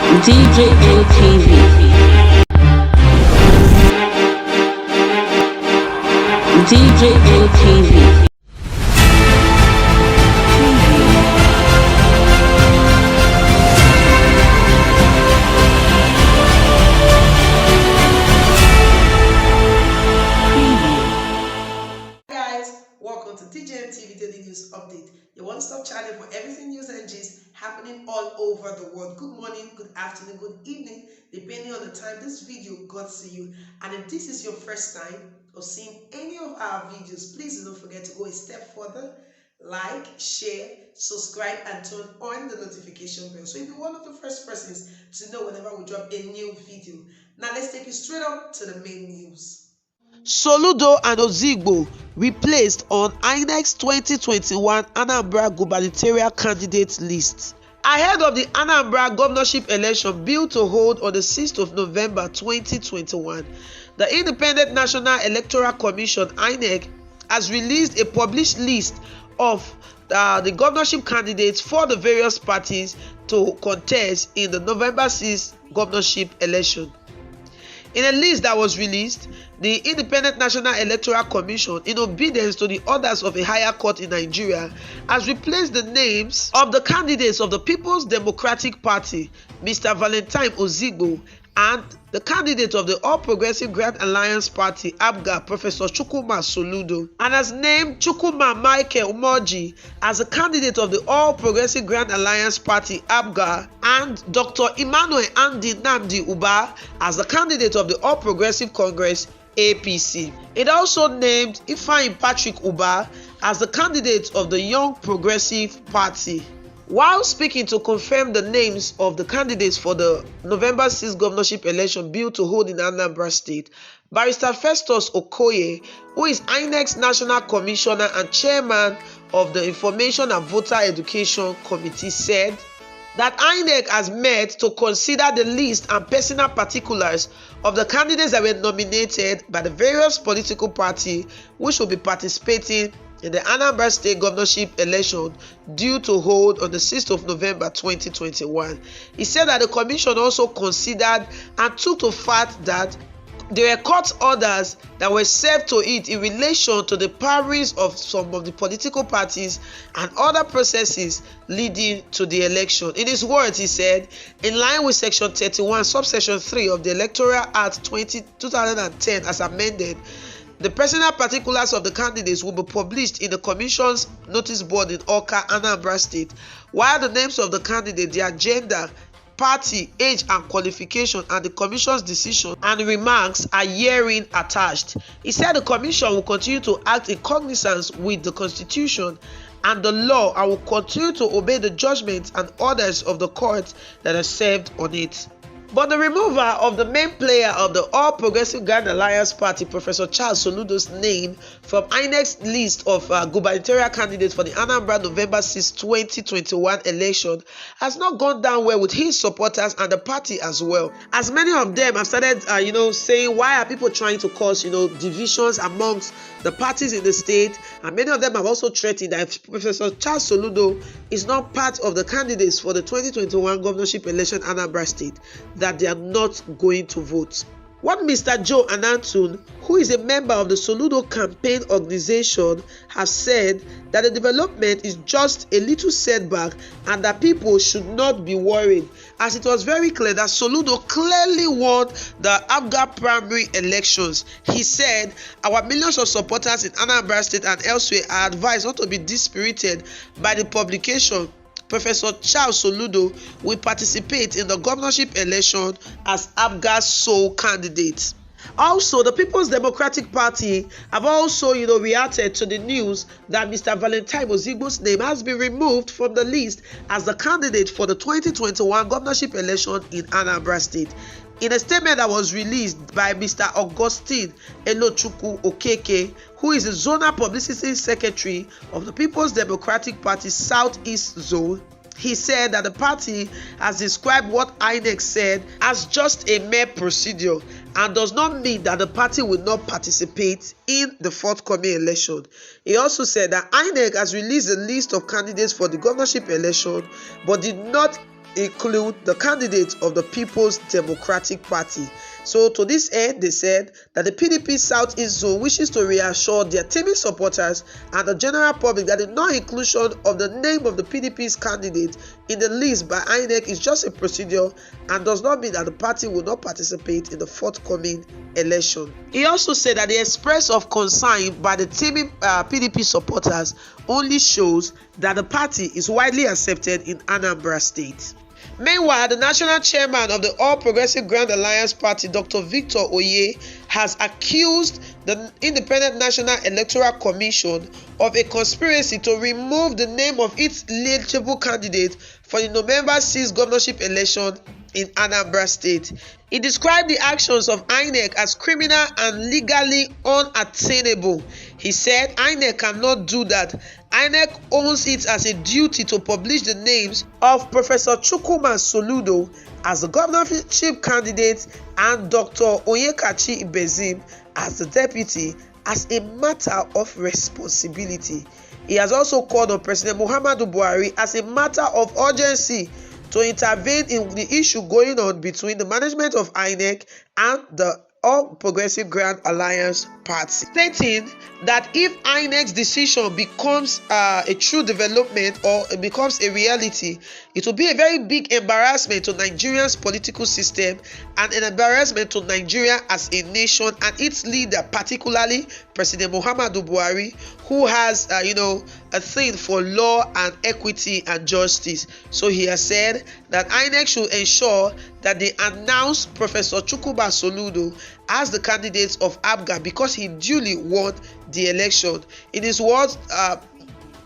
DJ ATV. DJ ATV. Welcome to TJMTV Daily News Update, your one-stop channel for everything news and gist happening all over the world. Good morning, good afternoon, good evening, depending on the time this video got to you. And if this is your first time of seeing any of our videos, please don't forget to go a step further, like, share, subscribe, and turn on the notification bell so you'll be one of the first persons to know whenever we drop a new video. Now let's take you straight up to the main news. Soludo and Ozigbo replaced on Inec's 2021 Anambra gubernatorial candidate list. Ahead of the Anambra governorship election billed to hold on the 6th of November 2021, the Independent National Electoral Commission (Inec) has released a published list of the governorship candidates for the various parties to contest in the November 6th governorship election. In a list that was released, the Independent National Electoral Commission, in obedience to the orders of a higher court in Nigeria, has replaced the names of the candidates of the People's Democratic Party, Mr. Valentine Ozigbo, and the candidate of the All Progressive Grand Alliance Party, APGA, Professor Chukwuma Soludo, and has named Chukwuma Michael Umoji as the candidate of the All Progressive Grand Alliance Party, APGA, and Dr. Emmanuel Andy Namdi Uba as the candidate of the All Progressive Congress, APC. It also named Ifeanyi Patrick Uba as the candidate of the Young Progressive Party. While speaking to confirm the names of the candidates for the November 6th governorship election billed to hold in Anambra State, Barrister Festus Okoye, who is INEC's National Commissioner and Chairman of the Information and Voter Education Committee, said that INEC has met to consider the list and personal particulars of the candidates that were nominated by the various political parties which will be participating in the Anambra State governorship election due to hold on the 6th of November 2021. He said that the commission also considered and took to fact that there were court orders that were served to it in relation to the powers of some of the political parties and other processes leading to the election. In his words, he said, in line with Section 31, Subsection 3 of the Electoral Act 2010 as amended, the personal particulars of the candidates will be published in the Commission's notice board in Awka, Anambra State, while the names of the candidate, their gender, party, age, and qualification, and the Commission's decision and remarks are herein attached. He said the Commission will continue to act in cognizance with the Constitution and the law and will continue to obey the judgments and orders of the courts that are served on it. But the removal of the main player of the All Progressive Grand Alliance Party, Professor Charles Soludo's name from INEC's list of gubernatorial candidates for the Anambra November 6, 2021 election has not gone down well with his supporters and the party as well. As many of them have started, saying, why are people trying to cause, divisions amongst the parties in the state? And many of them have also threatened that if Professor Charles Soludo is not part of the candidates for the 2021 governorship election Anambra State, that they are not going to vote. What Mr. Joe Anantun, who is a member of the Soludo campaign organization, has said that the development is just a little setback and that people should not be worried, as it was very clear that Soludo clearly won the APGA primary elections. He said, our millions of supporters in Anambra State and elsewhere are advised not to be dispirited by the publication. Professor Charles Soludo will participate in the governorship election as APGA's sole candidate. Also, the People's Democratic Party have also, reacted to the news that Mr. Valentine Ozigbo's name has been removed from the list as the candidate for the 2021 governorship election in Anambra State. In a statement that was released by Mr. Augustine Elochukwu Okeke, who is the Zonal Publicity Secretary of the People's Democratic Party Southeast Zone, he said that the party has described what INEC said as just a mere procedure and does not mean that the party will not participate in the forthcoming election. He also said that INEC has released a list of candidates for the governorship election but did not include the candidate of the People's Democratic Party. So to this end, they said that the PDP Southeast Zone wishes to reassure their teaming supporters and the general public that the non-inclusion of the name of the PDP's candidate in the list by Inec is just a procedure and does not mean that the party will not participate in the forthcoming election. He also said that the express of concern by the teaming PDP supporters only shows that the party is widely accepted in Anambra State. Meanwhile, the national chairman of the All Progressive Grand Alliance Party, Dr. Victor Oye, has accused the Independent National Electoral Commission of a conspiracy to remove the name of its eligible candidate for the November 6th governorship election in Anambra State. He described the actions of Inec as criminal and legally unattainable. He said Inec cannot do that. Inec owns it as a duty to publish the names of Professor Chukwuma Soludo as the governorship candidate and Dr. Onyekachi Ibezim as the deputy as a matter of responsibility. He has also called on President Muhammadu Buhari as a matter of urgency to intervene in the issue going on between the management of Inec and the All Progressive Grand Alliance Party, stating that if Inec's decision becomes a true development or it becomes a reality, it will be a very big embarrassment to Nigeria's political system and an embarrassment to Nigeria as a nation and its leader, particularly President Muhammadu Buhari, who has a thing for law and equity and justice. So he has said that Inec should ensure that they announce Professor Chukwuma Soludo as the candidate of APGA because he duly won the election. In his words,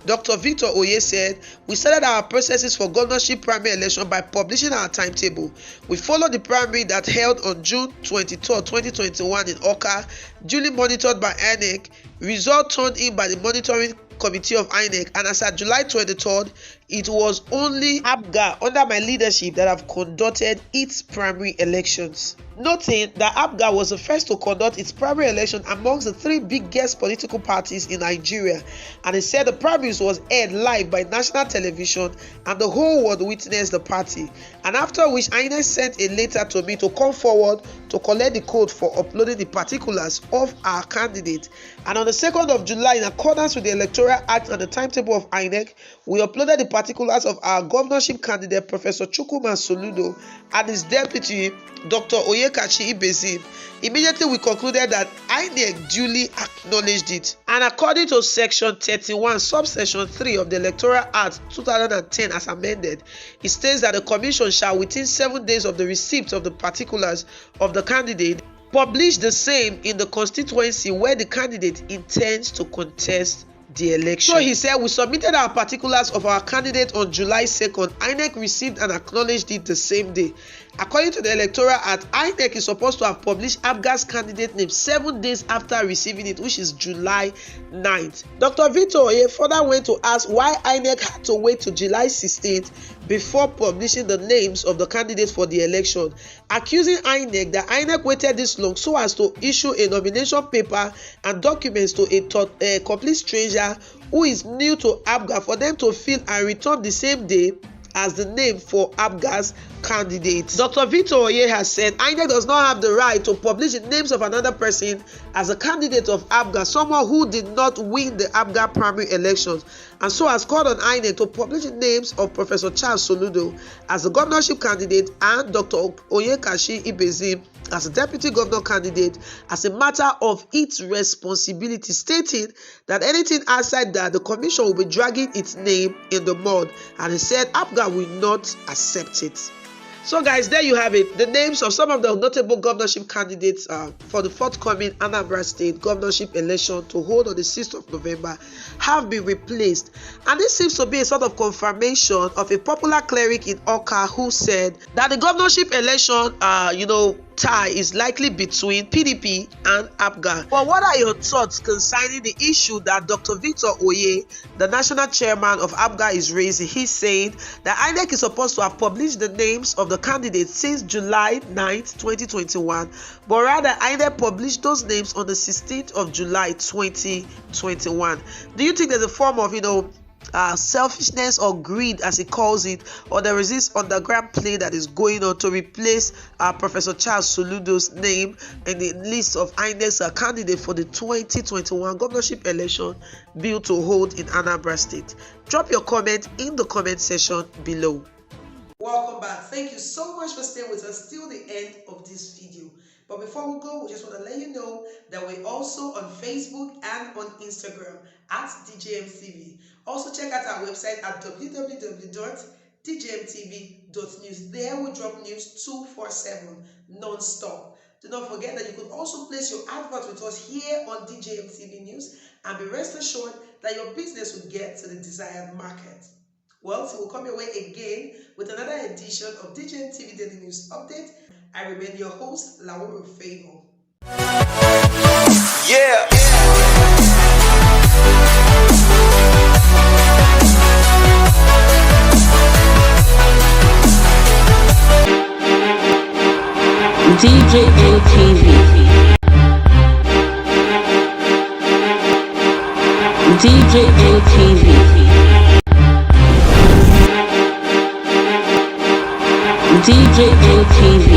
Dr. Victor Oye said, "We started our processes for governorship primary election by publishing our timetable. We followed the primary that held on June 23, 2021 in Oka, duly monitored by Inec, result turned in by the monitoring committee of Inec, and as at July 23rd, it was only APGA under my leadership that have conducted its primary elections." Noting that APGA was the first to conduct its primary election amongst the three biggest political parties in Nigeria, and he said the primaries was aired live by national television and the whole world witnessed the party, and after which INEC sent a letter to me to come forward to collect the code for uploading the particulars of our candidate. And on the 2nd of July, in accordance with the Electoral Act and the timetable of INEC, we uploaded the particulars of our governorship candidate, Professor Chukwuma Soludo, and his deputy, Dr. Onyekachi Ibezim. Immediately we concluded that INEC duly acknowledged it. And according to Section 31, Subsection 3 of the Electoral Act 2010 as amended, it states that the Commission shall, within 7 days of the receipt of the particulars of the candidate, publish the same in the constituency where the candidate intends to contest the election. So he said, we submitted our particulars of our candidate on July 2nd. INEC received and acknowledged it the same day. According to the Electoral Act, INEC is supposed to have published APGA's candidate name 7 days after receiving it, which is July 9th. Dr. Victor Oye further went to ask why INEC had to wait till July 16th before publishing the names of the candidates for the election, accusing INEC that INEC waited this long so as to issue a nomination paper and documents to a complete stranger who is new to APGA for them to fill and return the same day as the name for APGA's candidate. Dr. Victor Oye has said INEC does not have the right to publish the names of another person as a candidate of APGA, someone who did not win the APGA primary elections, and so has called on INEC to publish the names of Professor Charles Soludo as the governorship candidate and Dr. Onyekachi Ibezim as a deputy governor candidate as a matter of its responsibility, stating that anything outside that, the commission will be dragging its name in the mud, and he said APGA will not accept it. So guys, there you have it. The names of some of the notable governorship candidates for the forthcoming Anambra State governorship election to hold on the 6th of November have been replaced. And this seems to be a sort of confirmation of a popular cleric in Oka who said that the governorship election, tie is likely between PDP and APGA. But what are your thoughts concerning the issue that Dr. Victor Oye, the national chairman of APGA, is raising? He's saying that INEC is supposed to have published the names of the candidates since July 9th, 2021, but rather INEC published those names on the 16th of July, 2021. Do you think there's a form of, selfishness or greed, as he calls it, or there is this underground play that is going on to replace Professor Charles Soludo's name in the list of Inec's candidate for the 2021 governorship election bill to hold in Anambra State. Drop your comment in the comment section below. Welcome back. Thank you so much for staying with us till the end of this video. But before we go, we just want to let you know that we're also on Facebook and on Instagram at DJMTV. Also check out our website at www.djmtv.news. There we drop news 247 non-stop. Do not forget that you could also place your advert with us here on DJMTV News, and be rest assured that your business will get to the desired market. Well, so we'll come your way again with another edition of DJMTV Daily News Update. I remain your host, Laura Favor. Yeah. DJMTV. DJMTV. DJMTV.